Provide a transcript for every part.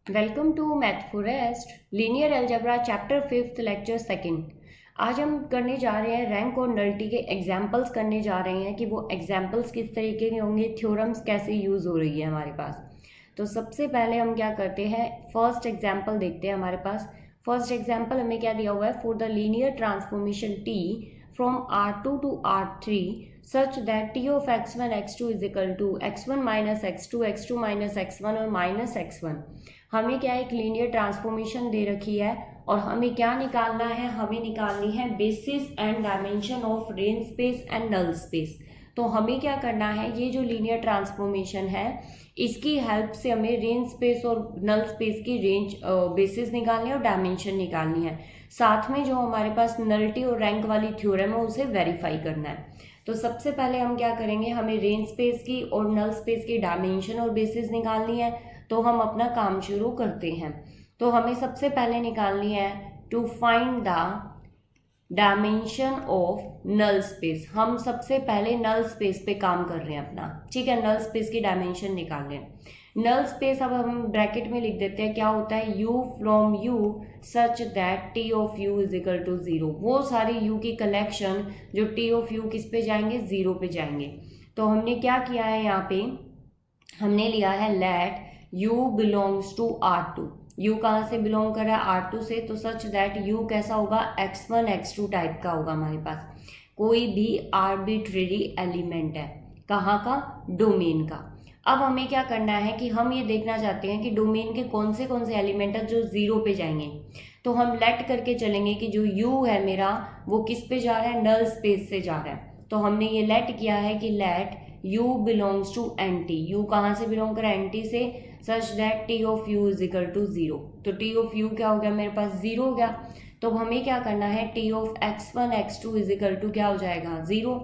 Welcome to Math Forest linear algebra chapter 5 lecture 2। आज हम करने जा रहे हैं रैंक और नल्टी के एग्जाम्पल्स करने जा रहे हैं कि वो एग्जाम्पल्स किस तरीके के होंगे, थ्योरम्स कैसे यूज़ हो रही है हमारे पास। तो सबसे पहले हम क्या करते हैं, फर्स्ट एग्जाम्पल देखते हैं। हमारे पास फर्स्ट एग्जाम्पल हमें क्या दिया हुआ है, for the linear transformation T from R2 to R3 such that t of x1 x2 is equal to x1 minus x2 x2 minus x1 और minus x1। हमें क्या एक लीनियर ट्रांसफॉर्मेशन दे रखी है और हमें क्या निकालना है, हमें निकालनी है basis and dimension of range space and null space. तो हमें क्या करना है, ये जो लीनियर ट्रांसफॉर्मेशन है इसकी हेल्प से हमें रेंज स्पेस और नल स्पेस की रेंज बेसिस निकालनी है और डायमेंशन निकालनी है। साथ में जो हमारे पास नल्टी और रैंक वाली थ्योरम है उसे वेरीफाई करना है। तो सबसे पहले हम क्या करेंगे, हमें रेंज स्पेस की और नल स्पेस की डायमेंशन और बेसिस निकालनी है। तो हम अपना काम शुरू करते हैं। तो हमें सबसे पहले निकालनी है to find the dimension of null space. हम सबसे पहले नल स्पेस पे काम कर रहे हैं अपना, ठीक है। नल स्पेस की डायमेंशन निकाल लें। नल स्पेस अब हम ब्रैकेट में लिख देते हैं, क्या होता है, u from u such that t of u is equal to 0। वो सारे u की कलेक्शन जो t ऑफ u किस पे जाएंगे, 0 पे जाएंगे। तो हमने क्या किया है, यहाँ पे हमने लिया है let u belongs to R2। u कहाँ से बिलोंग कर रहा है, R2 से। तो सच दैट u कैसा होगा, x1 x2 टाइप का होगा हमारे पास। कोई भी आर्बिट्रेरी एलिमेंट है, कहाँ का, डोमेन का। अब हमें क्या करना है कि हम ये देखना चाहते हैं कि डोमेन के कौन से एलिमेंट है जो 0 पे जाएंगे। तो हम लेट करके चलेंगे कि जो u है मेरा वो किस पे जा रहा है, नल स्पेस से जा रहा है। तो हमने ये लेट किया है कि let u belongs to nt। u कहाँ से बिलोंग कर nt से, such that t of u is equal to 0। तो t ऑफ u क्या हो गया, मेरे पास 0 हो गया। तो हमें क्या करना है, t of x1 x2 is equal to क्या हो जाएगा, 0।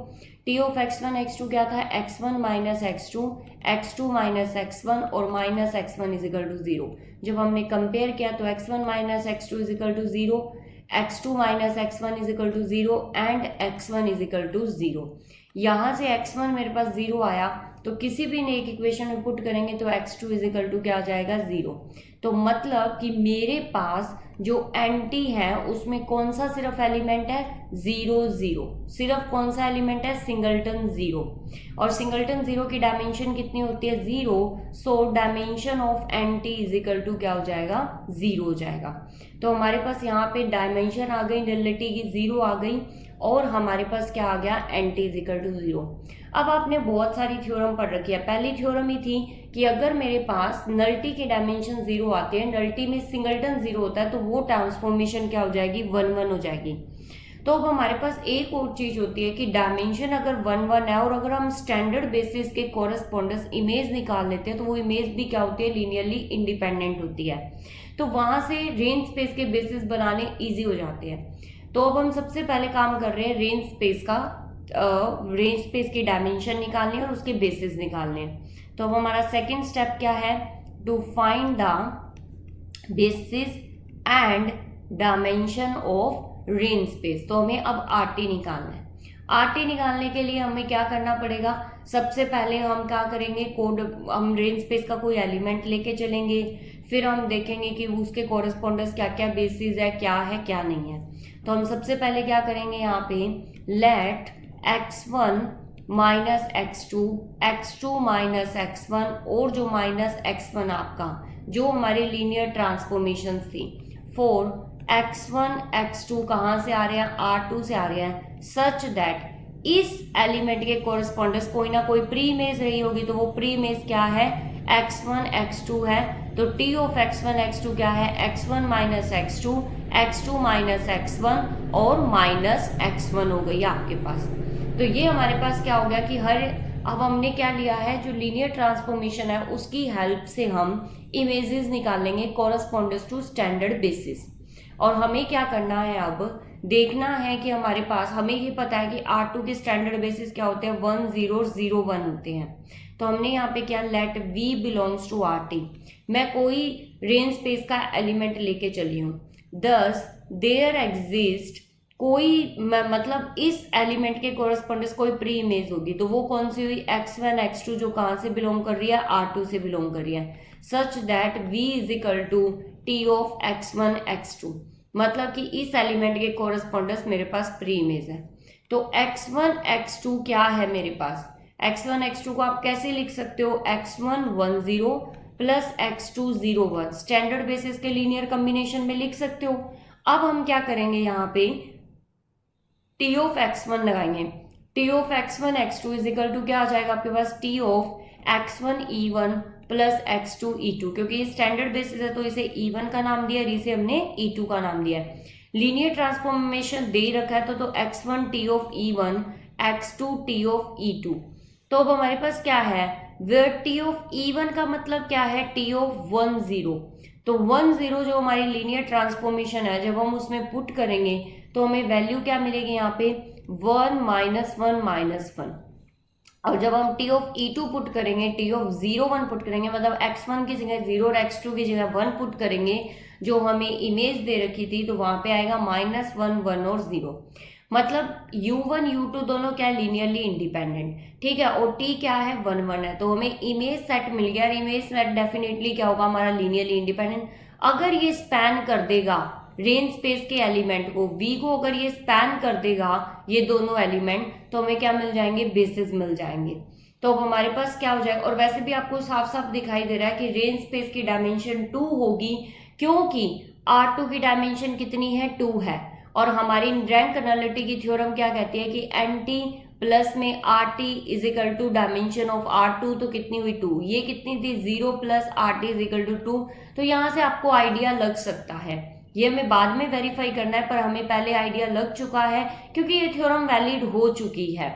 t ऑफ x1 x2 क्या था, x1 minus x2 x2 minus x1 और minus x1 is equal to 0। जब हमने कंपेयर किया तो x1 minus x2 is equal to 0, x2 minus x1 is equal to 0 and x1 is equal to 0। यहाँ से x1 मेरे पास 0 आया, तो किसी भी एक इक्वेशन में पुट करेंगे तो x2 इज इक्वल टू क्या आ जाएगा, 0। तो मतलब कि मेरे पास जो nt है उसमें कौन सा सिर्फ एलिमेंट है, 0 0। सिर्फ कौन सा एलिमेंट है, सिंगलटन 0। और सिंगलटन 0 की डायमेंशन कितनी होती है, 0। So dimension of nt is equal to क्या हो जाएगा, 0 हो जाएगा। तो हमारे पास यहाँ पे डायमेंशन आ गई, नलिटी की 0 आ गई और हमारे पास क्या आ गया, nt इज इक्वल टू 0। अब आपने बहुत सारी थ्योरम पढ़ रखी है। पहली थ्योरम ही थी कि अगर मेरे पास नल्टी के डायमेंशन 0 आते हैं, नल्टी में सिंगलटन 0 होता है, तो वो ट्रांसफॉर्मेशन क्या हो जाएगी, 1 1 हो जाएगी। तो अब हमारे पास एक और चीज होती है कि डायमेंशन अगर 1 1 है और अगर हम स्टैंडर्ड बेसिस के कोरस्पॉन्डेंस इमेज निकाल लेते हैं तो वो इमेज भी क्या होती है, लीनियरली इंडिपेंडेंट होती है। तो वहां से रेंज स्पेस के बेसिस बनाने ईजी हो जाते हैं। तो अब हम सबसे पहले काम कर रहे हैं रेंज स्पेस का, रेंज स्पेस की डायमेंशन निकालनी है और उसके बेसिस निकालने हैं। तो अब हमारा सेकंड स्टेप क्या है, to find the basis and dimension of range space. तो हमें अब RT निकालना है। RT निकालने के लिए हमें क्या करना पड़ेगा, सबसे पहले हम क्या करेंगे, कोड हम रेंज स्पेस का कोई एलिमेंट लेके चलेंगे, फिर हम देखेंगे कि उसके कोरस्पॉन्डेंस क्या क्या बेसिस है, क्या नहीं है। तो हम सबसे पहले क्या करेंगे, यहाँ पे late x1 minus x2 x2 minus x1 और जो माइनस x1 आपका जो हमारे लीनियर ट्रांसफॉर्मेशन थी, फॉर x1 x2 कहाँ से आ रहे हैं, R2 से आ रहे हैं, सच दैट इस एलिमेंट के कोरस्पॉन्डेंस कोई ना कोई प्री इमेज रही होगी। तो वो प्री इमेज क्या है, x1 x2 है। तो t ऑफ x1 x2 क्या है, x1 minus x2 x2 minus x1 और माइनस x1 हो गई आपके पास। तो ये हमारे पास क्या हो गया कि अब हमने क्या लिया है, जो लीनियर ट्रांसफॉर्मेशन है उसकी हेल्प से हम इमेजेस निकालेंगे कोरस्पॉन्डेंस टू स्टैंडर्ड बेसिस। और हमें क्या करना है, अब देखना है कि हमारे पास, हमें ये पता है कि R2 के स्टैंडर्ड बेसिस क्या होते हैं, 1 0 0 1 होते हैं। तो हमने यहाँ पे क्या, let v belongs to RT। मैं कोई रेंज स्पेस का एलिमेंट लेके चली हूँ, दस देयर एग्जिस्ट कोई मतलब इस एलिमेंट के कोरस्पॉन्डेंस कोई प्री इमेज होगी। तो वो कौन सी हुई, x1 x2 जो कहाँ से बिलोंग कर रही है, R2 से बिलोंग कर रही है। Such that v is equal to T of x1 x2, मतलब कि इस एलिमेंट के कोरस्पॉन्डेंस मेरे पास प्री इमेज है। तो x1 x2 क्या है मेरे पास, x1 x2 को आप कैसे लिख सकते हो, x1 1 0 plus x2 0 1, standard basis के लीनियर कॉम्बिनेशन में लिख सकते हो। अब हम क्या करेंगे, यहाँ पे टी ऑफ x1 लगाएंगे, T of x1 x2 is equal to क्या आ जाएगा आपके पास, T of x1 e1 plus x2 e2, क्योंकि ये स्टैंडर्ड बेसिस है तो इसे e1 का नाम दिया, इसे हमने e2 का नाम दिया है। लीनियर ट्रांसफॉर्मेशन दे रखा है तो x1 T of e1 x2 T of e2। तो अब हमारे पास क्या है, वेयर टी ऑफ e1 का मतलब क्या है, टी ऑफ 1 0। तो 1 0 जो हमारी लीनियर ट्रांसफॉर्मेशन है, जब हम उसमें पुट करेंगे तो हमें वैल्यू क्या मिलेगी यहाँ पे, 1 -1 -1। और जब हम टी ऑफ e2 पुट करेंगे, टी ऑफ 0 1 पुट करेंगे, मतलब x1 की जगह 0 और x2 की जगह 1 पुट करेंगे, जो हमें इमेज दे रखी थी, तो वहां पे आएगा -1 1 और 0। मतलब u1 u2 दोनों क्या लीनियरली इंडिपेंडेंट, ठीक है, और t क्या है 1 1 है, तो हमें इमेज सेट मिल गया। इमेज सेट डेफिनेटली क्या होगा हमारा, लीनियरली इंडिपेंडेंट। अगर ये स्पैन कर देगा रेंज स्पेस के एलिमेंट को, v को अगर ये स्पैन कर देगा ये दोनों एलिमेंट, तो हमें क्या मिल जाएंगे, बेसिस मिल जाएंगे। तो अब हमारे पास क्या हो जाएगा, और वैसे भी आपको साफ साफ दिखाई दे रहा है कि रेंज स्पेस की डायमेंशन 2 होगी, क्योंकि R2 की डायमेंशन कितनी है, 2 है। और हमारी रैंक नलिटी की थ्योरम क्या कहती है कि NT प्लस में RT is equal to dimension of R2, तो कितनी हुई 2, ये कितनी थी 0 plus RT is equal to 2। तो यहाँ से आपको आइडिया लग सकता है, ये हमें बाद में वेरीफाई करना है, पर हमें पहले आइडिया लग चुका है क्योंकि ये थ्योरम वैलिड हो चुकी है।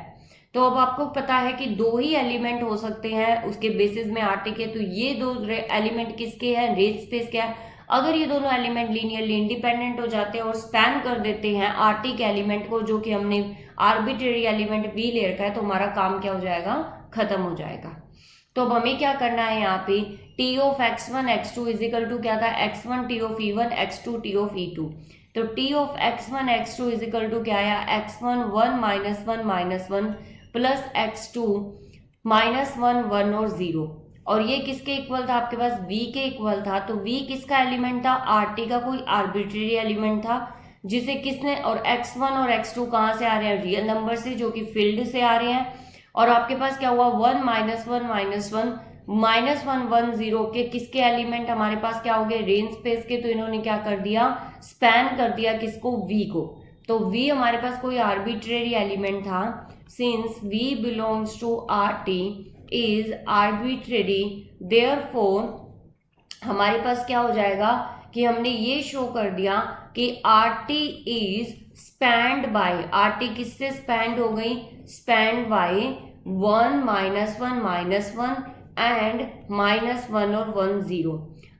तो अब आपको पता है कि 2 ही एलिमेंट हो सकते हैं उसके बेसिस में RT के, तो ये 2 एलिमेंट किसके हैं, रेंज स्पेस के हैं। अगर ये दोनों एलिमेंट लीनियरली इंडिपेंडेंट हो जाते हैं और स्पैन कर देते हैं RT के एलिमेंट को, जो कि हमने आर्बिट्रेरी एलिमेंट V ले रखा है, तो हमारा काम क्या हो जाएगा, खत्म हो जाएगा। तो अब हमें क्या करना है, यहाँ पे T of x1 x2 is equal to क्या था, x1 T of e1 x2 T of e2। तो T of x1 x2 is equal to क्या आया, x1 1 -1 -1 प्लस x2 -1 1 और 0। और ये किसके इक्वल था आपके पास, v के इक्वल था। तो v किसका एलिमेंट था, RT का कोई आर्बिट्रेरी एलिमेंट था, जिसे किसने, और x1 और x2 कहाँ से आ रहे हैं, रियल नंबर से, जो कि फील्ड से आ रहे हैं। और आपके पास क्या हुआ, 1 -1 -1 -1 1 0 के किसके एलिमेंट हमारे पास क्या हो गए, रेंज स्पेस के। तो इन्होंने क्या कर दिया, स्पैन कर दिया किसको, v को। तो v हमारे पास कोई आर्बिट्रेरी एलिमेंट था, since v belongs to RT is arbitrary, therefore हमारे पास क्या हो जाएगा कि हमने ये शो कर दिया कि RT is spanned by, RT किससे स्पैन्ड हो गई, स्पैन्ड बाय 1 -1 -1 एंड -1 और 1 0।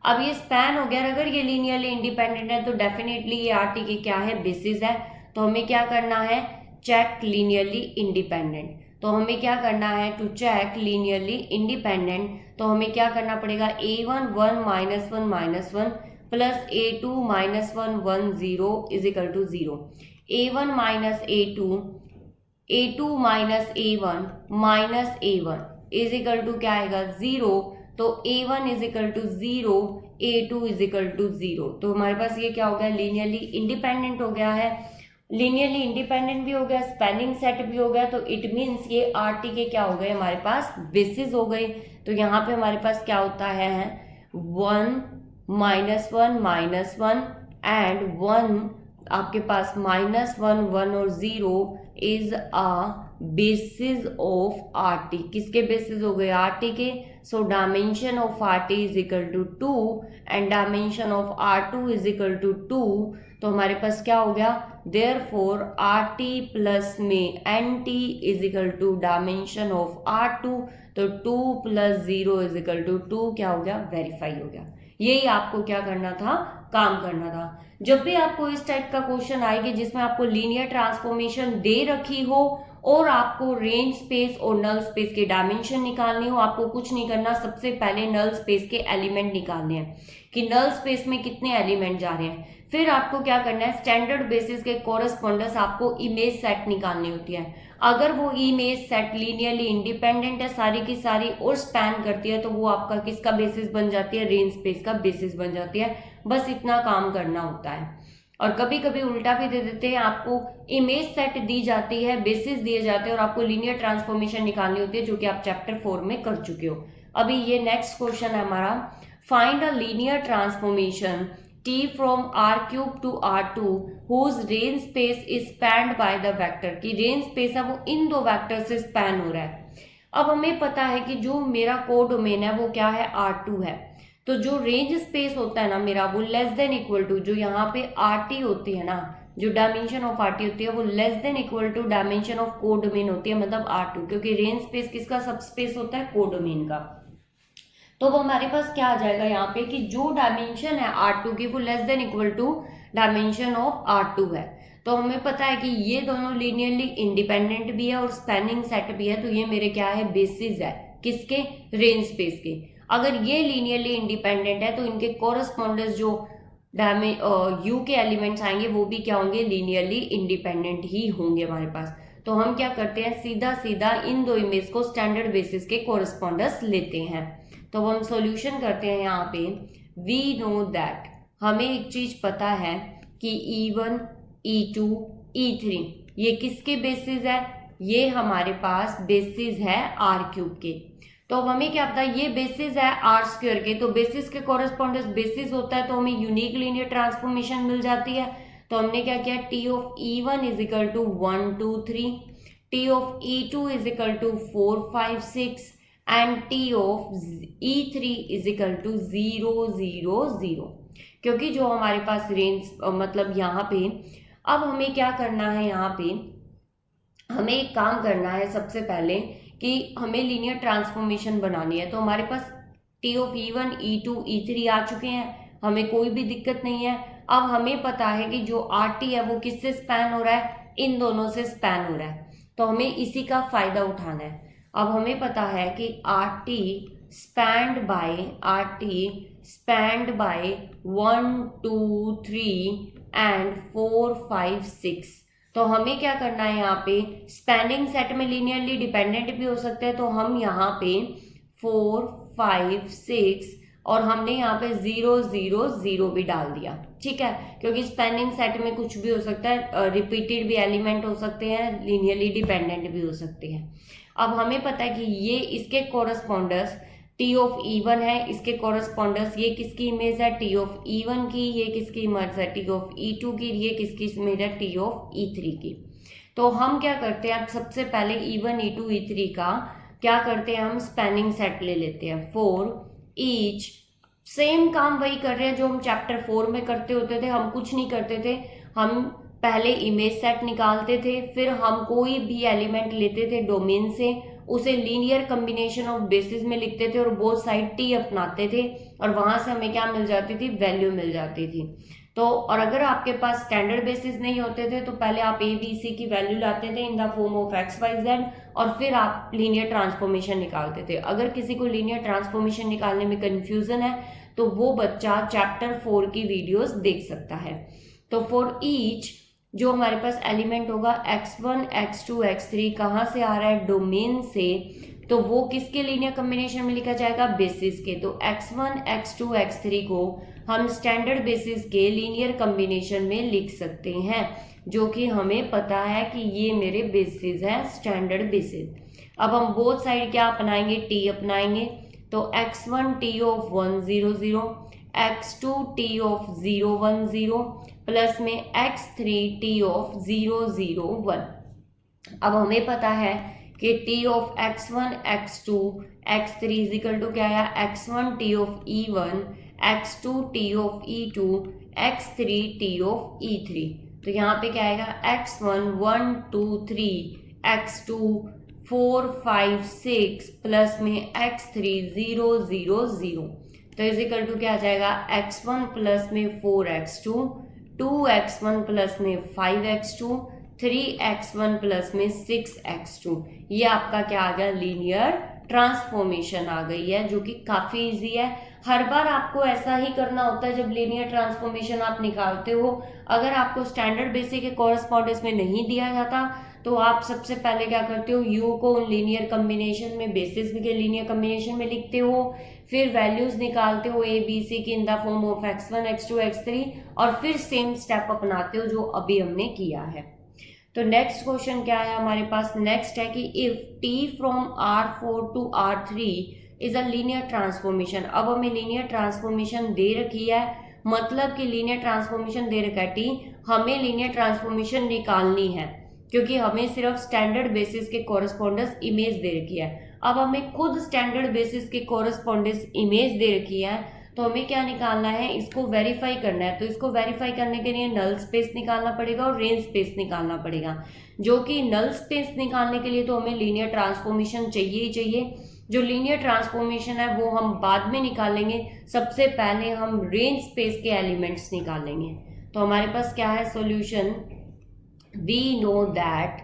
अब ये स्पैन हो गया, अगर ये लीनियरली इंडिपेंडेंट है तो डेफिनेटली ये RT की क्या है, बेसिस है। तो हमें क्या करना है, चेक लीनियरली इंडिपेंडेंट। तो हमें क्या करना है, टू चेक लीनियरली इंडिपेंडेंट, तो हमें क्या करना पड़ेगा, A1 1 -1 -1 plus A2 -1 1 0 is equal to 0। A1 A2 A2 A1 A1 is equal to क्या आएगा, 0। तो A1 is equal to 0, A2 is equal to 0। तो हमारे पास ये क्या हो गया, लीनियरली इंडिपेंडेंट हो गया है। लीनियरली इंडिपेंडेंट भी हो गया, स्पैनिंग सेट भी हो गया, तो इट मीन्स ये RT के क्या हो गए, हमारे पास बेसिस हो गई। तो यहाँ पे हमारे पास क्या होता है, 1 -1 -1 एंड 1, आपके पास -1 1 और 0 is a basis of RT। किसके बेसिस हो गए, RT के। So dimension of RT is equal to 2 and dimension of R2 is equal to 2। तो हमारे पास क्या हो गया, देयरफॉर RT प्लस में NT is equal to dimension of R2। तो 2 + 0 इज इक्वल टू 2 क्या हो गया, वेरीफाई हो गया। यही आपको क्या करना था, काम करना था। जब भी आपको इस टाइप का क्वेश्चन आएगी जिसमें आपको लीनियर ट्रांसफॉर्मेशन दे रखी हो और आपको रेंज स्पेस और नल स्पेस के डायमेंशन निकालनी हो, आपको कुछ नहीं करना, सबसे पहले नल स्पेस के एलिमेंट निकालने हैं कि नल स्पेस में कितने एलिमेंट जा रहे हैं। फिर आपको क्या करना है, स्टैंडर्ड बेसिस के कोरस्पोंडेंस आपको इमेज सेट निकालनी होती है। अगर वो इमेज सेट लीनियरली इंडिपेंडेंट है सारी की सारी और स्पैन करती है तो वो आपका किसका बेसिस बन जाती है, रेंज स्पेस का बेसिस बन जाती है। बस इतना काम करना होता है। और कभी कभी उल्टा भी दे देते हैं, आपको इमेज सेट दी जाती है, बेसिस दिए जाते हैं और आपको लीनियर ट्रांसफॉर्मेशन निकालनी होती है, जो कि आप चैप्टर 4 में कर चुके हो। अभी ये नेक्स्ट क्वेश्चन है हमारा, find a linear transformation T from R³ to R2 whose range space is spanned by the vector, की रेंज स्पेस है वो इन दो वेक्टर से स्पैन हो रहा है। अब हमें पता है कि जो मेरा कोडोमेन है वो क्या है, R2 है। तो जो रेंज स्पेस होता है ना मेरा, वो लेस देन इक्वल टू, जो यहाँ पे RT होती है ना, जो डायमेंशन ऑफ RT होती है वो less than equal to dimension of codomain होती है, मतलब R2, क्योंकि रेंज स्पेस किसका सब स्पेस होता है, कोडोमेन का। तो वो हमारे पास क्या आ जाएगा यहाँ पे कि जो डायमेंशन है R2 की वो less than equal to dimension of R2 है। तो हमें पता है कि ये दोनों लीनियरली इंडिपेंडेंट भी है और स्पैनिंग सेट भी है, तो ये मेरे क्या है, बेसिस है किसके, रेंज स्पेस के। अगर ये लीनियरली इंडिपेंडेंट है तो इनके कोरस्पोंडेंस जो यू के एलिमेंट्स आएंगे वो भी क्या होंगे, लीनियरली इंडिपेंडेंट ही होंगे हमारे पास। तो हम क्या करते हैं, सीधा सीधा इन दो इमेज को स्टैंडर्ड बेसिस के कोरस्पोंडेंस लेते हैं। तो हम सॉल्यूशन करते हैं यहाँ पे, वी नो दैट, हमें एक चीज पता है कि E1, E2, E3 ये किसके बेसिस है, ये हमारे पास बेसिस है R³ के। तो अब हमें क्या पता है, ये बेसिस है R² के, तो बेसिस के कोरस्पोंडेंस बेसिस होता है तो हमें यूनिक लीनियर ट्रांसफॉर्मेशन मिल जाती है। तो हमने क्या किया, T of E1 is equal to 1 2 3, T of E2 is equal to 4 5 6 and T of E3 is equal to 0 0 0, क्योंकि जो हमारे पास रेंज मतलब यहाँ पे, अब हमें क्या करना है, यहाँ पे हमें एक काम करना है सबसे पहले कि हमें लीनियर ट्रांसफॉर्मेशन बनानी है। तो हमारे पास T of E1, E2, E3 आ चुके हैं, हमें कोई भी दिक्कत नहीं है। अब हमें पता है कि जो RT है वो किससे स्पैन हो रहा है, इन दोनों से स्पैन हो रहा है, तो हमें इसी का फायदा उठाना है। अब हमें पता है कि RT स्पैन्ड बाय 1 2 3 एंड 4 5 6। तो हमें क्या करना है, यहाँ पे स्पैनिंग सेट में लीनियरली डिपेंडेंट भी हो सकते हैं, तो हम यहाँ पे 4 5 6 और हमने यहाँ पे 0 0 0 भी डाल दिया, ठीक है, क्योंकि स्पैनिंग सेट में कुछ भी हो सकता है, रिपीटेड भी एलिमेंट हो सकते हैं, लीनियरली डिपेंडेंट भी हो सकते हैं। अब हमें पता है कि ये इसके कोरस्पोंडेंस T ऑफ E1 है, इसके कोरस्पोंडेंस ये किसकी इमेज है, T ऑफ E1 की, ये किसकी इमेज है, T ऑफ E2 की, ये किसकी इमेज है, T ऑफ E3 की। तो हम क्या करते हैं, अब सबसे पहले E1 E2 E3 का क्या करते हैं, हम स्पैनिंग सेट ले लेते हैं फॉर ईच। सेम काम वही कर रहे हैं जो हम चैप्टर 4 में करते होते थे। हम कुछ नहीं करते थे, हम पहले इमेज सेट निकालते थे, फिर हम कोई भी एलिमेंट लेते थे डोमेन से, उसे लीनियर कॉम्बिनेशन ऑफ बेसिस में लिखते थे और बोथ साइड T अपनाते थे और वहां से हमें क्या मिल जाती थी, वैल्यू मिल जाती थी। तो और अगर आपके पास स्टैंडर्ड बेसिस नहीं होते थे तो पहले आप ABC की वैल्यू लाते थे in the form of XYZ और फिर आप लीनियर ट्रांसफॉर्मेशन निकालते थे। अगर किसी को लीनियर ट्रांसफॉर्मेशन निकालने में कंफ्यूजन है तो वो बच्चा चैप्टर 4 की वीडियोस देख सकता है। तो फॉर ईच जो हमारे पास एलिमेंट होगा x1 x2 x3 कहाँ से आ रहा है, डोमेन से, तो वो किसके लीनियर कॉम्बिनेशन में लिखा जाएगा, बेसिस के। तो x1 x2 x3 को हम स्टैंडर्ड बेसिस के लीनियर कॉम्बिनेशन में लिख सकते हैं, जो कि हमें पता है कि ये मेरे बेसिस है, स्टैंडर्ड बेसिस। अब हम बोथ साइड क्या अपनाएंगे, T अपनाएंगे। तो x1 T of 1 0 0, x2 T of 0 1 0 plus में x3 T ऑफ 0 0 1। अब हमें पता है कि T of x1 x2 x3 is equal to क्या है, x1 T of E1 x2 T of E2 x3 T of E3। तो यहाँ पे क्या आएगा, x1 1 2 3 x2 4 5 6 प्लस में x3 0 0 0। तो इज इक्वल टू क्या आ जाएगा, x1 प्लस में 4x2 2x1 प्लस में 5x2 3x1 प्लस में 6x2। ये आपका क्या आ गया, लीनियर ट्रांसफॉर्मेशन आ गई है, जो कि काफी इजी है। हर बार आपको ऐसा ही करना होता है जब लीनियर ट्रांसफॉर्मेशन आप निकालते हो। अगर आपको स्टैंडर्ड बेसिस के कॉरेस्पॉन्डेंस में नहीं दिया जाता तो आप सबसे पहले क्या करते हो, u को उन लीनियर कम्बिनेशन में, बेसिस के लीनियर कम्बिनेशन में लिखते हो, फिर वैल्यूज निकालते हो a b c की in the form of x1 x2 x3, और फिर सेम स्टेप अपनाते हो जो अभी हमने किया है। तो नेक्स्ट क्वेश्चन क्या है हमारे पास, नेक्स्ट है कि if t from R4 to R3 is a linear transformation. अब हमें लीनियर ट्रांसफॉर्मेशन दे रखी है, मतलब कि लीनियर ट्रांसफॉर्मेशन दे रखा है t, हमें लीनियर ट्रांसफॉर्मेशन निकालनी है क्योंकि हमें सिर्फ स्टैंडर्ड बेसिस के कॉरेस्पॉन्डेंस इमेज दे रखी है। अब हमें खुद स्टैंडर्ड बेसिस के कॉरेस्पॉन्डेंस इमेज दे रखी है, तो हमें क्या निकालना है, इसको वेरीफाई करना है। तो इसको वेरीफाई करने के लिए नल स्पेस निकालना पड़ेगा और रेंज स्पेस निकालना पड़ेगा, जो कि नल स्पेस निकालने के लिए तो हमें लीनियर ट्रांसफॉर्मेशन चाहिए ही चाहिए। जो लीनियर ट्रांसफॉर्मेशन है वो हम बाद में निकालेंगे, सबसे पहले हम रेंज स्पेस के एलिमेंट्स निकालेंगे। तो हमारे पास क्या है सॉल्यूशन, वी नो दैट,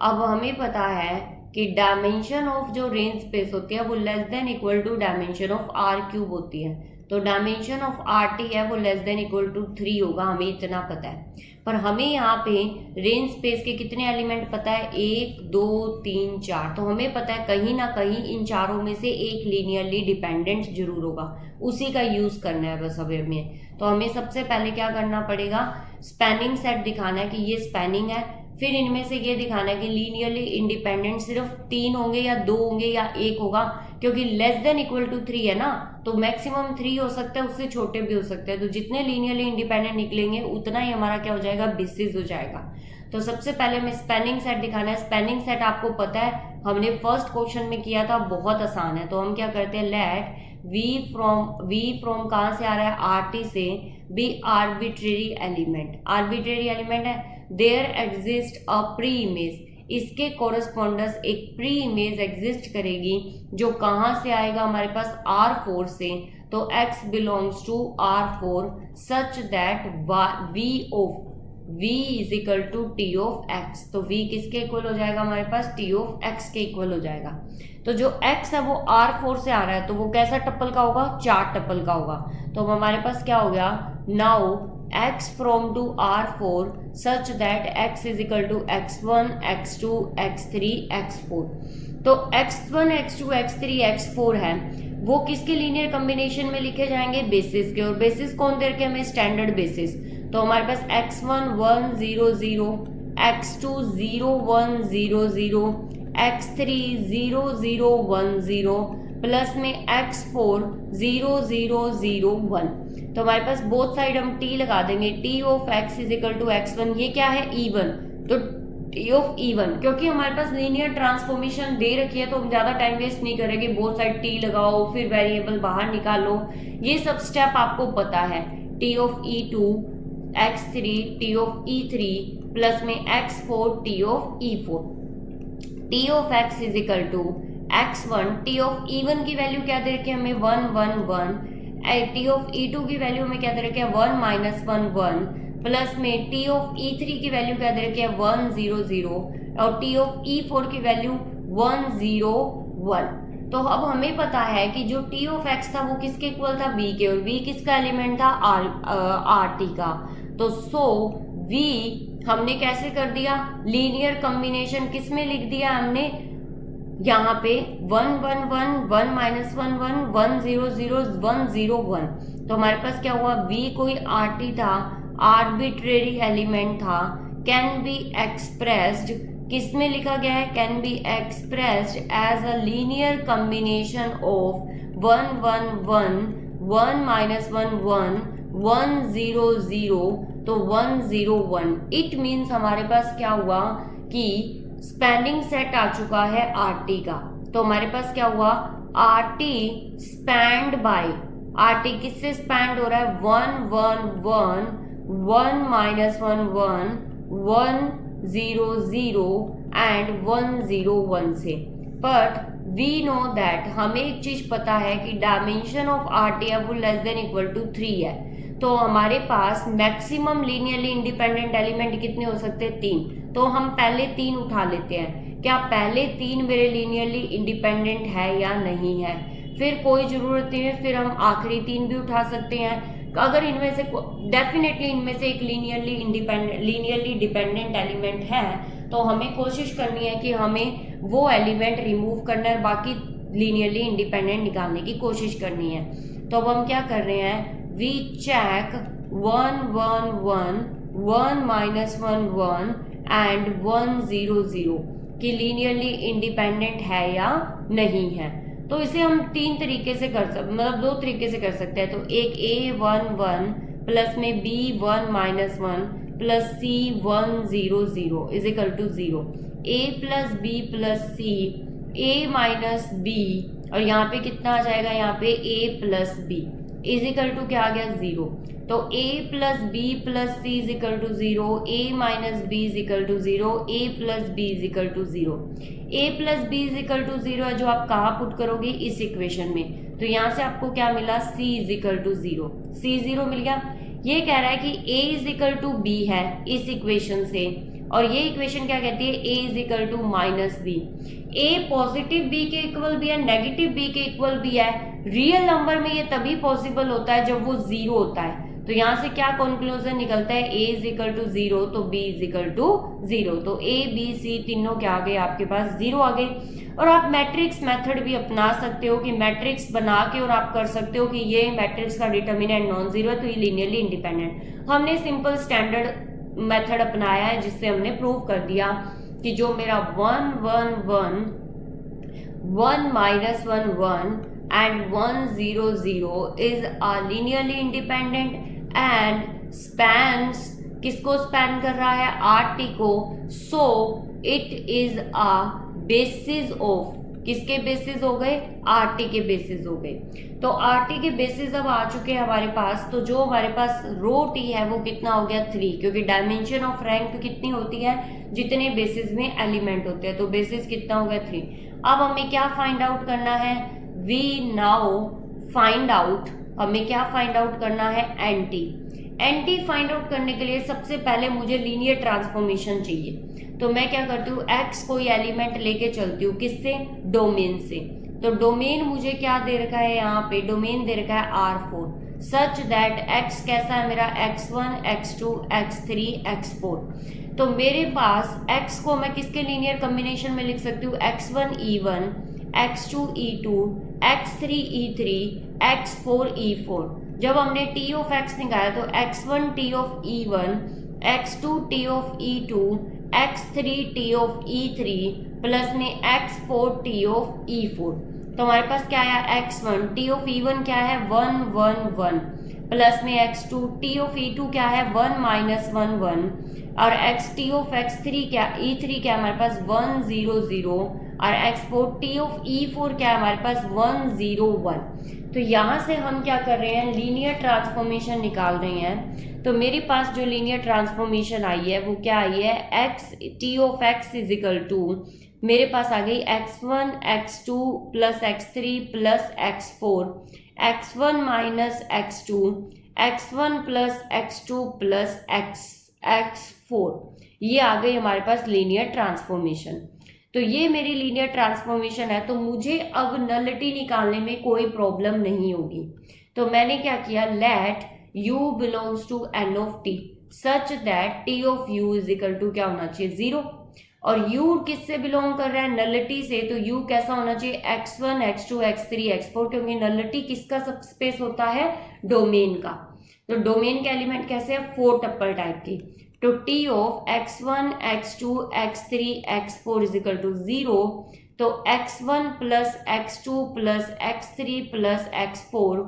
अब हमें पता है कि डायमेंशन ऑफ जो रेंज स्पेस होती है वो less than equal to dimension of R cube होती है। तो डायमेंशन ऑफ आर टी है वो लेस देन इक्वल टू 3 होगा, हमें इतना पता है। पर हमें यहाँ पे रेंज स्पेस के कितने एलिमेंट पता है, 1 2 3 4। तो हमें पता है कहीं ना कहीं इन चारों में से एक लीनियरली डिपेंडेंट जरूर होगा, उसी का यूज करना है बस हमें। तो हमें सबसे पहले क्या करना पड़ेगा, स्पैनिंग सेट दिखाना है कि ये स्पैनिंग है, फिर इनमें से ये दिखाना है कि लीनियरली इंडिपेंडेंट सिर्फ 3 होंगे या 2 होंगे या 1 होगा, क्योंकि लेस देन इक्वल टू 3 है ना, तो मैक्सिमम 3 हो सकता है, उससे छोटे भी हो सकते हैं। तो जितने लीनियरली इंडिपेंडेंट निकलेंगे उतना ही हमारा क्या हो जाएगा, बेसिस हो जाएगा। तो सबसे पहले हमें स्पैनिंग सेट दिखाना है। स्पैनिंग सेट आपको पता है हमने फर्स्ट क्वेश्चन में किया था, बहुत आसान है। तो हम क्या करते हैं, लेट v फ्रॉम कहाँ से आ रहा है, RT से, बी आर्बिट्रेरी एलिमेंट है, there exist a pre image, इसके कोरस्पॉन्डेंस एक प्री इमेज एग्जिस्ट करेगी जो कहाँ से आएगा हमारे पास, R4 से। तो x belongs to R4 such that v is equal to T of x। तो v किसके इक्वल हो जाएगा हमारे पास, टी ऑफ x के इक्वल हो जाएगा। तो जो x है वो R4 से आ रहा है, तो वो कैसा टप्पल का होगा, 4 टप्पल का होगा। तो हमारे पास क्या हो गया, now x from to R4 such that x is equal to x1 x2 x3 x4। तो x1 x2 x3 x4 है वो किसके लीनियर कॉम्बिनेशन में लिखे जाएंगे, बेसिस के। और बेसिस कौन दे रखे हमें, स्टैंडर्ड बेसिस। तो हमारे पास x1 1 0 0, x2 0 1 0 0, x3 0 0 1 0 प्लस में x4 0 0 0 1। तो हमारे पास बोथ साइड हम t लगा देंगे, t of x is equal to x1, ये क्या है E1, तो t ऑफ E1, क्योंकि हमारे पास लीनियर ट्रांसफॉर्मेशन दे रखी है तो हम ज्यादा टाइम वेस्ट नहीं करेंगे, बोथ साइड t लगाओ फिर वेरिएबल बाहर निकालो, ये सब स्टेप आपको पता है। t of E2 x3 t of E3 plus में x4 t of E4, t of x is equal to x1, t of E1 की वैल्यू क्या दे रखी है हमें, 1 1 1, t ऑफ E2 की वैल्यू में क्या दे रखी है, 1 -1 1, प्लस में t ऑफ E3 की वैल्यू क्या दे रखी है, 1 0 0, और t ऑफ E4 की वैल्यू 1 0 1। तो अब हमें पता है कि जो t ऑफ x था वो किसके इक्वल था, v के, और v किसका एलिमेंट था, RT का। तो सो v हमने कैसे कर दिया, लीनियर कॉम्बिनेशन किस में लिख दिया हमने, यहाँ पे 1 1 1 1 -1 1 1 0 0 1 0 1। तो हमारे पास क्या हुआ, v कोई RT था, आर्बिट्रेरी एलिमेंट था, कैन बी एक्सप्रेस्ड, किस में लिखा गया है, can be expressed as a linear combination of 1 1 1 1 -1 1 1 0 0, तो 1 0 1। इट मीन्स हमारे पास क्या हुआ कि स्पैनिंग सेट आ चुका है RT का। तो हमारे पास क्या हुआ, RT स्पैन्ड बाय, RT किससे स्पैन्ड हो रहा है, 1 1 1 1 -1 1 1 0 0 एंड 1 0 1 से। बट वी नो दैट, हमें एक चीज पता है कि डायमेंशन ऑफ RT है वो लेस देन इक्वल टू 3 है। तो हमारे पास मैक्सिमम लीनियरली इंडिपेंडेंट एलिमेंट कितने हो सकते हैं? 3। तो हम पहले 3 उठा लेते हैं, क्या पहले 3 मेरे लीनियरली इंडिपेंडेंट है या नहीं है। फिर कोई ज़रूरत नहीं है, फिर हम आखिरी 3 भी उठा सकते हैं। अगर इनमें से डेफिनेटली इनमें से एक लीनियरली डिपेंडेंट एलिमेंट है, तो हमें कोशिश करनी है कि हमें वो एलिमेंट रिमूव करना है, बाकी लीनियरली इंडिपेंडेंट निकालने की कोशिश करनी है। तो अब हम क्या कर रहे हैं, वी चेक 1 1 1 1 -1 1 एंड 1 0 0 कि लीनियरली इंडिपेंडेंट है या नहीं है। तो इसे हम 3 तरीके से कर सकते, मतलब 2 तरीके से कर सकते हैं। तो एक A1 1 प्लस में B1 -1 plus C1 0 0 is equal to 0। A plus B plus C, A minus B, और यहाँ पे कितना आ जाएगा, यहाँ पे A plus B is equal to क्या आ गया, 0। तो A plus B plus C is equal to 0, A minus B is equal to 0, A plus B is equal to 0। A plus B is equal to 0 है, जो आप कहाँ put करोगे, इस इक्वेशन में। तो यहाँ से आपको क्या मिला, C is equal to 0, C 0 मिल गया। ये कह रहा है कि A is equal to B है इस इक्वेशन से, और ये इक्वेशन क्या कहती है, A is equal to minus B। A positive B के इक्वल भी है, नेगेटिव B के इक्वल भी है। रियल नंबर में ये तभी पॉसिबल होता है जब वो 0 होता है। तो यहाँ से क्या कंक्लूजन निकलता है, A इज इक्वल टू 0 तो B इज इक्वल टू 0। तो A B C तीनों क्या आ गए, आपके पास 0 आ गए। और आप मैट्रिक्स मेथड भी अपना सकते हो कि मैट्रिक्स बना के और आप कर सकते हो कि ये मैट्रिक्स का डिटर्मिनेंट नॉन जीरो है तो ये लीनियरली इंडिपेंडेंट। हमने सिंपल स्टैंडर्ड मेथड अपनाया है जिससे हमने प्रूव कर दिया कि जो मेरा 1 1 1 1 -1 1 and 1 0 0 is a linearly independent and spans, किसको स्पैन कर रहा है, RT को। so it is a basis of, किसके बेसिस हो गए, RT के बेसिस हो गए। तो RT के बेसिस अब आ चुके हैं हमारे पास। तो जो हमारे पास रो T है वो कितना हो गया, 3, क्योंकि डायमेंशन ऑफ रैंक कितनी होती है, जितने बेसिस में एलिमेंट होते हैं। तो बेसिस कितना हो गया, 3। अब हमें क्या फाइंड आउट करना है, वी नाउ फाइंड आउट, हमें क्या फाइंड आउट करना है, एंटी। एंटी फाइंड आउट करने के लिए सबसे पहले मुझे लीनियर ट्रांसफॉर्मेशन चाहिए। तो मैं क्या करती हूँ, एक्स कोई एलिमेंट लेके चलती हूँ, किससे, डोमेन से। तो डोमेन मुझे क्या दे रखा है, यहाँ पे डोमेन दे रखा है R4, सच दैट एक्स कैसा है मेरा, x1 x2 x3 x4। तो मेरे पास x को मैं किसके लीनियर कॉम्बिनेशन में लिख सकती हूँ, x1 e1 x2 e2 x3 e3 x4 e4। जब हमने t ऑफ x निकाला तो x1 t of e1 x2 t of e2 x3 t of e3 plus में x4 t ऑफ e4। तो हमारे पास क्या आया, x1 t ऑफ e1 क्या है, 1 1 1 प्लस में x2 t ऑफ e2 क्या है, 1 -1 1 और xt ऑफ x3 क्या, e3 क्या हमारे पास 1 0 0 और x4 t ऑफ e4 क्या है हमारे पास 1 0 1। तो यहाँ से हम क्या कर रहे हैं, लीनियर ट्रांसफॉर्मेशन निकाल रहे हैं। तो मेरे पास जो लीनियर ट्रांसफॉर्मेशन आई है वो क्या आई है, x t of x is equal to, मेरे पास आ गई x1 x2 plus x3 plus x4 x1 minus x2 x1 plus x2 plus x4। ये आ गई हमारे पास लीनियर ट्रांसफॉर्मेशन। तो ये मेरी लीनियर ट्रांसफॉर्मेशन है। तो मुझे अब नलिटी निकालने में कोई प्रॉब्लम नहीं होगी। तो मैंने क्या किया, let u belongs to n of t such that t of u is equal to क्या होना चाहिए, 0। और u किससे बिलोंग कर रहा है, नलिटी से। तो u कैसा होना चाहिए, x1 x2 x3 x4, क्योंकि नलिटी किसका सब स्पेस होता है, डोमेन का। तो डोमेन के एलिमेंट कैसे है, 4 टप्पल टाइप की। तो t of x1 x2 x3 x4 is equal to 0। तो x1 plus x2 plus x3 plus x4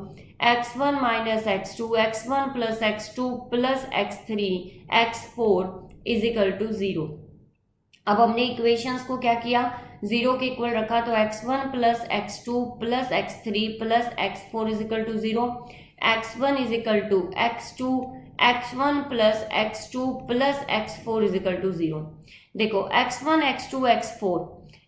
x1 minus x2 x1 plus x2 plus x3 x4 is equal to 0। अब हमने equations को क्या किया, 0 के इक्वल रखा। तो x1 plus x2 plus x3 plus x4 is equal to 0। x1 is equal to x2 x1 plus x2 plus x4 is equal to 0। देखो x1 x2 x4,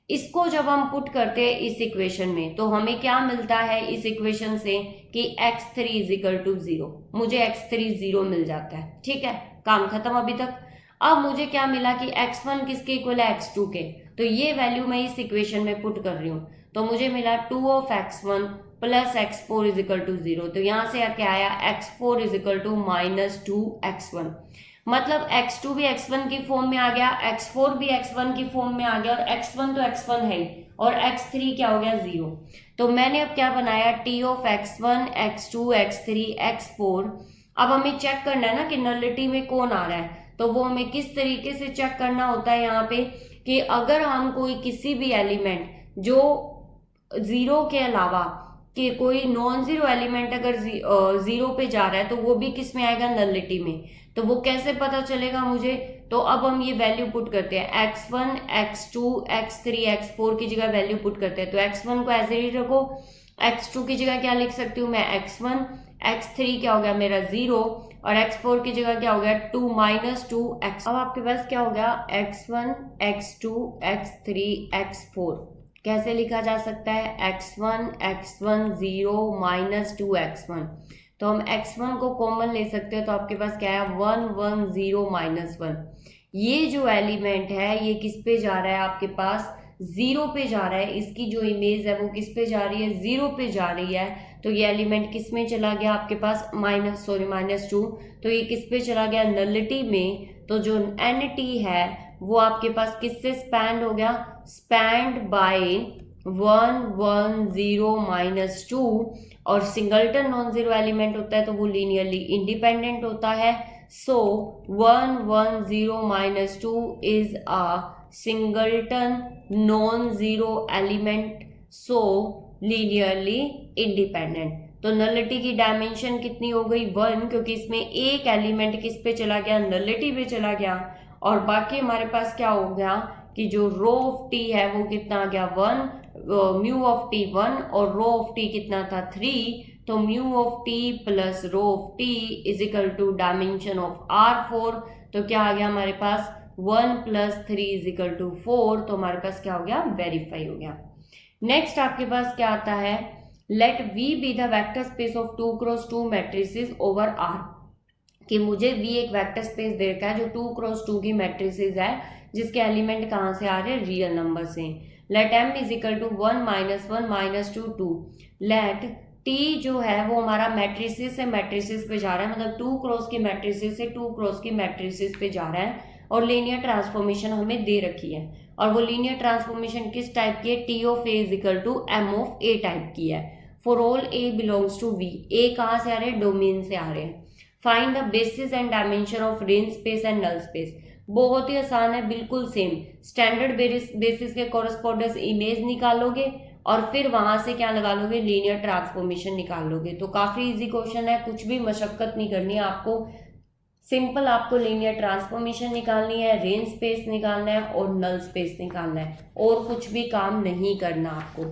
इसको जब हम पुट करते हैं इस इक्वेशन में तो हमें क्या मिलता है इस इक्वेशन से कि x3 इज इक्वल टू 0। मुझे x3 0 मिल जाता है। ठीक है, काम खत्म अभी तक। अब मुझे क्या मिला कि x1 किसके इक्वल है, x2 के। तो ये वैल्यू मैं इस इक्वेशन में पुट कर रही हूँ, तो मुझे मिला 2 of x1 plus x4 is equal to 0। तो यहाँ से क्या आया, x4 is equal to -2x1। मतलब x2 भी x1 की फॉर्म में आ गया, x4 भी x1 की फॉर्म में आ गया, और x1 तो x1 है ही, और x3 क्या हो गया, 0। तो मैंने अब क्या बनाया, t of x1 x2 x3 x4। अब हमें चेक करना है ना कि नलिटी में कौन आ रहा है, तो वो हमें किस तरीके से चेक करना होता है यहाँ पे कि अगर हम कोई किसी भी एलिमेंट जो 0 के अलावा कि कोई नॉन जीरो एलिमेंट अगर 0 पे जा रहा है तो वो भी किस में आएगा, नलिटी में। तो वो कैसे पता चलेगा मुझे, तो अब हम ये वैल्यू पुट करते हैं, x1 x2 x3 x4 की जगह वैल्यू पुट करते हैं। तो x1 को ऐसे ही रखो, x2 की जगह क्या लिख सकती हूँ मैं, x1, x3 क्या हो गया मेरा 0, और x4 की जगह क्या हो गया 2 -2x। अब आपके पास क्या हो गया, x1 x2 x3 x4 कैसे लिखा जा सकता है, x1 x1 0 -2x1। तो हम x1 को कॉमन ले सकते हैं, तो आपके पास क्या है 1 1 0 -1। ये जो एलिमेंट है ये किस पे जा रहा है, आपके पास 0 पे जा रहा है। इसकी जो इमेज है वो किस पे जा रही है, 0 पे जा रही है। तो ये एलिमेंट किस में चला गया आपके पास, -2। तो ये किस पे चला गया, नलिटी में। तो जो NT है वो आपके पास किससे स्पैंड हो गया, स्पैंड बाय 1 1 0 -2। और सिंगलटन नॉन जीरो एलिमेंट होता है तो वो लीनियरली इंडिपेंडेंट होता है। सो 1 1 0 -2 is a singleton non zero element, so linearly independent. तो नलिटी की डायमेंशन कितनी हो गई, 1, क्योंकि इसमें एक एलिमेंट किस पे चला गया, नलिटी पे चला गया। और बाकी हमारे पास क्या हो गया कि जो रो ऑफ टी है वो कितना आ गया, 1, म्यू ऑफ टी 1, और रो ऑफ टी कितना था, 3। तो mu of T plus rho of T is equal to dimension of R4। तो क्या आ गया हमारे पास, 1 + 3 इज इक्वल टू 4। तो हमारे पास क्या हो गया, वेरीफाई हो गया। नेक्स्ट आपके पास क्या आता है, let V be the vector space of 2 × 2 matrices over R। कि मुझे V एक वेक्टर स्पेस दे रखा है जो 2 × 2 की मैट्रिसेस है, जिसके एलिमेंट कहाँ से आ रहे हैं, रियल नंबर से। Let M is equal to 1 -1 -2 2। Let T जो है वो हमारा मैट्रिसेस से मैट्रिसेस पे जा रहा है, मतलब 2 क्रॉस की मैट्रिसेस से 2 क्रॉस की मैट्रिसेस पे जा रहा है, और लीनियर ट्रांसफॉर्मेशन हमें दे रखी है। और वो लीनियर ट्रांसफॉर्मेशन किस टाइप की है, T of A is equal to M of A type की है। For all A belongs to V। A कहाँ से आ रहे हैं, डोमेन से आ रहे हैं। Find the basis and dimension of range space and null space. बहुत ही आसान है, बिल्कुल सेम। स्टैंडर्ड बेसिस के कॉरस्पॉन्डेंस इमेज निकालोगे और फिर वहां से क्या लगा लोगे, लीनियर ट्रांसफॉर्मेशन निकाल लोगे। तो काफी इजी क्वेश्चन है, कुछ भी मशक्कत नहीं करनी है आपको। सिंपल आपको लीनियर ट्रांसफॉर्मेशन निकालनी है, रेंज स्पेस निकालना है और नल स्पेस निकालना है, और कुछ भी काम नहीं करना आपको।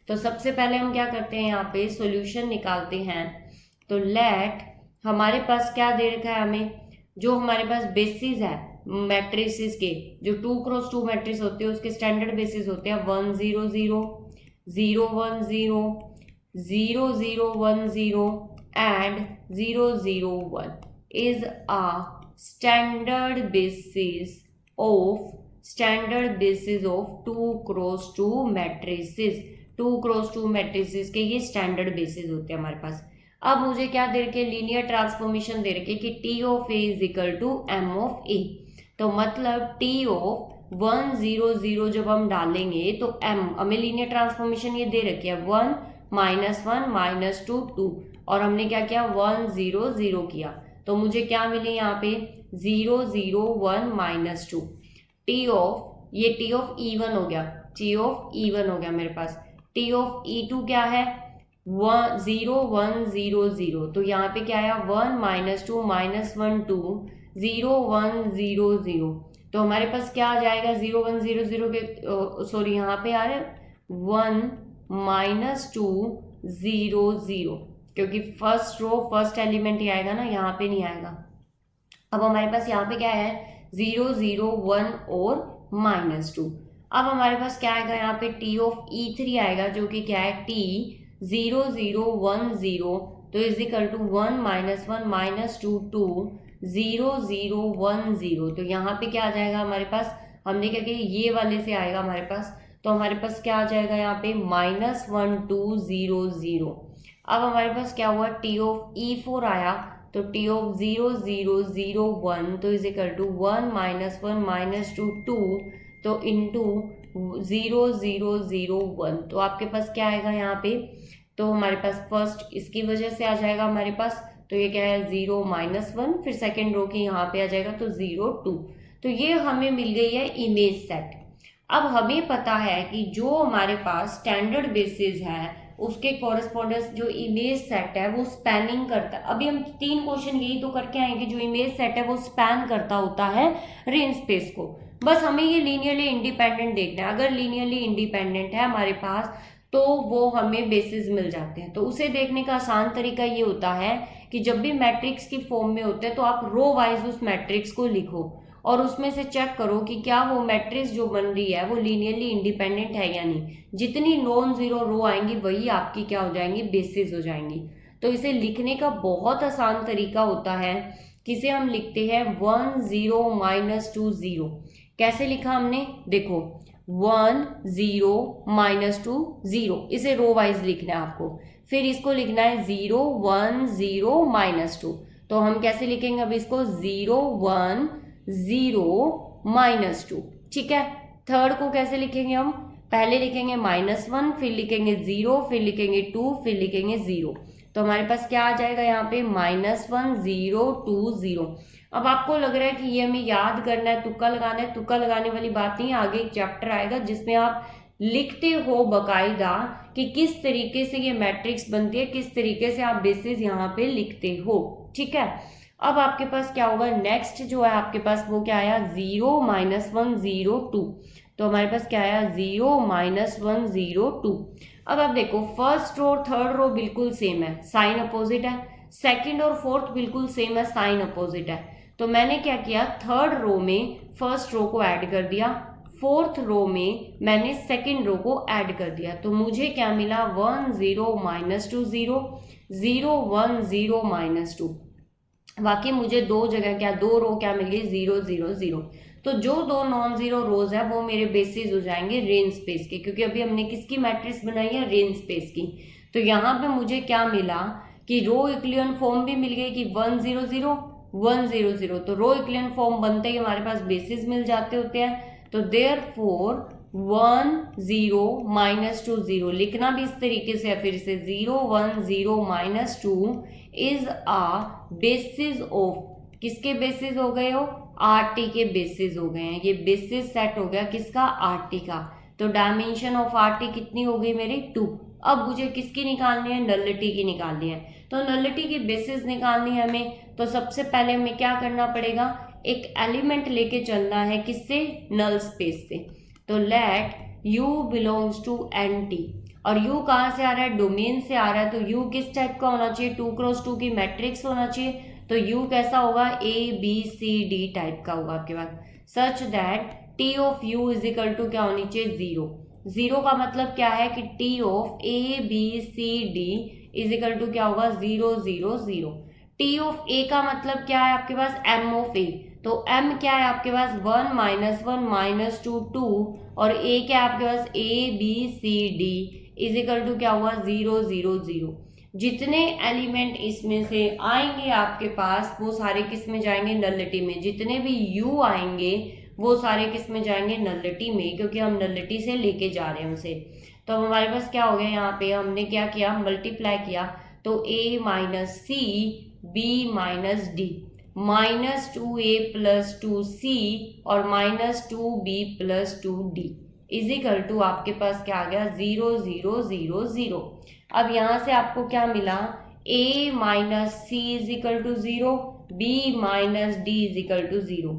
तो सबसे पहले हम क्या करते हैं, यहाँ पे सॉल्यूशन निकालते हैं। तो लेट हमारे पास क्या दे रखा है हमें, जो हमारे पास बेसिस है मैट्रिसेस के, जो 2 × 2 मैट्रिक्स होते हैं उसके स्टैंडर्ड बेसिस होते हैं 1 0 0 0 1 0 0 0 1 0 and 0 0 1 is a standard basis of 2 × 2 matrices. 2 × 2 matrices के ये स्टैंडर्ड बेसिस होते हैं हमारे पास। अब मुझे क्या दे रखे, लीनियर ट्रांसफॉर्मेशन दे रखे कि T of A is equal to M of A। तो मतलब T ऑफ 1 0 0 जब हम डालेंगे तो M, हमें लीनियर ट्रांसफॉर्मेशन ये दे रखी है 1 -1 -2 2, और हमने क्या किया 1 0 0 किया। तो मुझे क्या मिले यहाँ पे 0 0 1 -2। T ऑफ, ये T ऑफ E1 हो गया, T ऑफ E1 हो गया मेरे पास। T ऑफ E2 क्या है, 0 1 0 0। तो यहाँ पे क्या आया 1 -2 -1 2 0 1 0 0। तो हमारे पास क्या आ जाएगा 0 1 0 0 के, सॉरी यहाँ पे आ रहा है 1 -2 0 0, क्योंकि फर्स्ट रो फर्स्ट एलिमेंट ही आएगा ना, यहाँ पे नहीं आएगा। अब हमारे पास यहाँ पे क्या है 0 0 1 और -2। अब हमारे पास क्या आएगा यहाँ पे टी ऑफ E3 आएगा, जो कि क्या है T0010, तो इज इक्वल टू 1 -1 -2 2 0 0 1 0। तो यहाँ पे क्या आ जाएगा हमारे पास, हमने क्या किया ये वाले से आएगा हमारे पास, तो हमारे पास क्या आ जाएगा यहाँ पे -1 2 0 0। अब हमारे पास क्या हुआ टी ऑफ E4 आया, तो टी ऑफ 0 0 0 1, तो इज इक्वल टू 1 -1 -2 2, तो इंटू 0 0 0 1। तो आपके पास क्या आएगा यहाँ पे, तो हमारे पास फर्स्ट इसकी वजह से आ जाएगा हमारे पास, तो ये क्या है 0 -1, फिर सेकेंड रो की यहाँ पे आ जाएगा तो 0 2। तो ये हमें मिल गई है इमेज सेट। अब हमें पता है कि जो हमारे पास स्टैंडर्ड बेसिस है उसके कॉरेस्पॉन्डेंस जो इमेज सेट है वो स्पैनिंग करता है। अभी हम 3 क्वेश्चन यही तो करके आएंगे, जो इमेज सेट है वो स्पैन करता होता है रेंज स्पेस को। बस हमें ये लीनियरली इंडिपेंडेंट देखना है। अगर लीनियरली इंडिपेंडेंट है हमारे पास तो वो हमें बेसिस मिल जाते हैं। तो उसे देखने का आसान तरीका ये होता है कि जब भी मैट्रिक्स की फॉर्म में होते हैं तो आप रो वाइज उस मैट्रिक्स को लिखो और उसमें से चेक करो कि क्या वो मैट्रिक्स जो बन रही है वो लीनियरली इंडिपेंडेंट है या नहीं। जितनी नॉन जीरो रो आएंगी वही आपकी क्या हो जाएंगी, बेसिस हो जाएंगी। तो इसे लिखने का बहुत आसान तरीका होता है, किसे हम लिखते हैं 1 0 -2 0। कैसे लिखा हमने, देखो 1 0 -2 0, इसे रो वाइज लिखना है आपको। फिर इसको लिखना है 0 1 0 -2, तो हम कैसे लिखेंगे अब इसको 0 1 0 -2, ठीक है। थर्ड को कैसे लिखेंगे हम, पहले लिखेंगे -1, फिर लिखेंगे 0, फिर लिखेंगे 2, फिर लिखेंगे 0। तो हमारे पास क्या आ जाएगा यहाँ पे -1 0 2 0। अब आपको लग रहा है कि ये हमें याद करना है, तुक्का लगाना है, तुक्का लगाने वाली बात नहीं, आगे एक चैप्टर आएगा जिसमें आप लिखते हो बकायदा कि किस तरीके से ये मैट्रिक्स बनती है, किस तरीके से आप बेसिस यहाँ पे लिखते हो, ठीक है। अब आपके पास क्या होगा, नेक्स्ट जो है आपके पास वो क्या आया 0 -1 0 2। तो हमारे पास क्या आया 0 -1 0 2। अब आप देखो फर्स्ट रो और थर्ड रो बिल्कुल सेम है, साइन अपोजिट है। सेकंड और फोर्थ बिल्कुल सेम है, साइन अपोजिट है। तो मैंने क्या किया, थर्ड रो में फर्स्ट रो को ऐड कर दिया, फोर्थ रो में मैंने सेकंड रो को ऐड कर दिया। तो मुझे क्या मिला 1 0 -2 0 0 1 0 -2। बाकी मुझे दो जगह क्या, दो रो क्या मिल गई 0 0 0। तो जो दो नॉन जीरो रोज है वो मेरे बेसिस हो जाएंगे रेंज स्पेस के, क्योंकि अभी हमने किसकी मैट्रिक्स बनाई है, रेंज स्पेस की। तो यहाँ पे मुझे क्या मिला कि रो इक्विलिब्रियम फॉर्म भी मिल गई कि 1 0 0 1 0 0। तो रो इक्विलिब्रियम फॉर्म बनते ही हमारे पास बेसिस मिल जाते होते हैं। तो देयरफॉर 1 0 -2 0 लिखना भी इस तरीके से है, फिर से 0 1 0 -2 इज आ बेसिस ऑफ, किसके बेसिस हो गए हो, RT के बेसिस हो गए हैं। ये बेसिस सेट हो गया किसका, RT का। तो डायमेंशन ऑफ RT कितनी हो गई मेरी 2। अब मुझे किसकी निकालनी है, नलिटी की निकालनी है। तो नलिटी की बेसिस निकालनी है हमें, तो सबसे पहले हमें क्या करना पड़ेगा, एक एलिमेंट लेके चलना है, किससे, नल स्पेस से। तो let U belongs to NT, और U कहाँ से आ रहा है, डोमेन से आ रहा है। तो U किस टाइप का होना चाहिए, 2x2 की मैट्रिक्स होना चाहिए। तो U कैसा होगा, ABCD टाइप का होगा आपके पास, such that T of U is equal to क्या होनी चाहिए 0। 0 का मतलब क्या है कि T of ABCD is equal to क्या होगा 0 0 0। T ऑफ A का मतलब क्या है आपके पास, M ऑफ A। तो M क्या है आपके पास 1 -1 -2 2, और A क्या है आपके पास ABCD इज इक्वल टू क्या हुआ 0 0 0। जितने एलिमेंट इसमें से आएंगे आपके पास वो सारे किस में जाएंगे, नलिटी में। जितने भी U आएंगे वो सारे किस में जाएंगे, नलिटी में, क्योंकि हम नलिटी से लेके जा रहे हैं उसे। तो हमारे पास क्या हो गया, यहाँ पे हमने क्या किया, मल्टीप्लाई किया। तो A - C B - D -2A + 2C और -2B + 2D is equal to आपके पास क्या आ गया 0 0 0 0। अब यहाँ से आपको क्या मिला, A - C is equal to 0, B - D is equal to 0,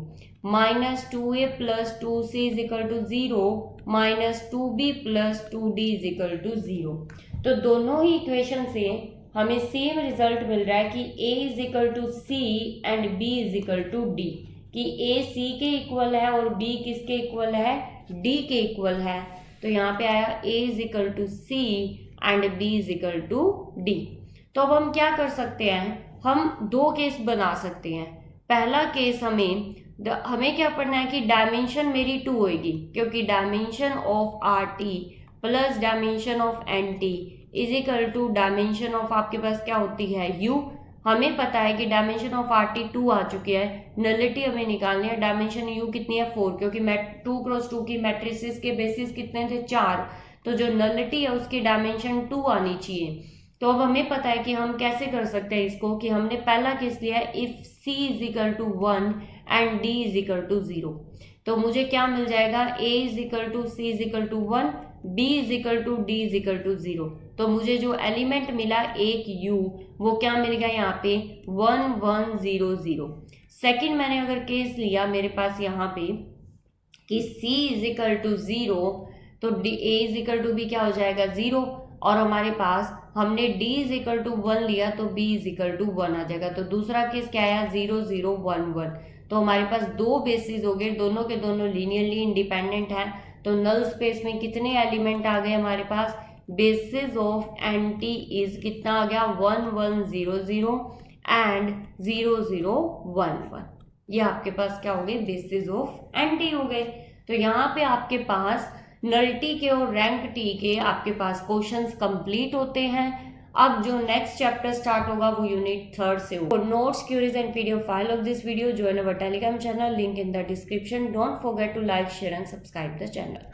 -2A + 2C is equal to 0, -2B + 2D is equal to 0। तो दोनों ही इक्वेशन से हमें सेम रिजल्ट मिल रहा है कि A is equal to C and B is equal to D। कि ए सी के equal है और बी किसके इक्वल है, डी के इक्वल है। तो यहाँ पे आया a is equal to c and b is equal to d. तो अब हम क्या कर सकते हैं, हम दो केस बना सकते हैं। पहला केस हमें क्या पढ़ना है कि डायमेंशन मेरी 2 होगी, क्योंकि dimension of R T plus dimension of N T is equal to dimension of आपके पास क्या होती है यू। हमें पता है कि डायमेंशन ऑफ आर टी 2 आ चुकी है, नलिटी हमें निकालनी है। डायमेंशन यू कितनी है 4, क्योंकि 2x2 की मैट्रिसेस के बेसिस कितने थे 4, तो जो नलिटी है उसकी डायमेंशन 2 आनी चाहिए। तो अब हमें पता है कि हम कैसे कर सकते हैं इसको, कि हमने पहला केस लिया है if c is equal to 1 and d is equal to 0। तो मुझे क्या मिल जाएगा, a is equal to c is equal to 1, b is equal to d is equal to 0। तो मुझे जो एलिमेंट मिला एक u, वो क्या मिल गया यहाँ पे 1 1 0 0। सेकेंड मैंने अगर केस लिया मेरे पास यहाँ पे कि c इज इक्वल टू 0, तो a is equal to b क्या हो जाएगा 0, और हमारे पास हमने d इज इक्वल टू 1 लिया तो b इज इक्वल टू 1 आ जाएगा। तो दूसरा केस क्या आया 0 0 1 1। तो हमारे पास दो बेसिस हो गए, दोनों के दोनों लीनियरली इंडिपेंडेंट है। तो नल स्पेस में कितने एलिमेंट आ गए हमारे पास, बेसिस ऑफ एंटी इज कितना आ गया 1 1 0 0 एंड 0 0 1 1। ये आपके पास क्या हो गए, बेसिस ऑफ एंटी हो गए। तो यहाँ पे आपके पास नल टी के और रैंक टी के आपके पास क्वेश्चंस कंप्लीट होते हैं। अब जो नेक्स्ट चैप्टर स्टार्ट होगा वो यूनिट 3 से होगा। Notes, queries and PDF file of this video join our Telegram channel, link in the description. Don't forget to like, share and subscribe the channel.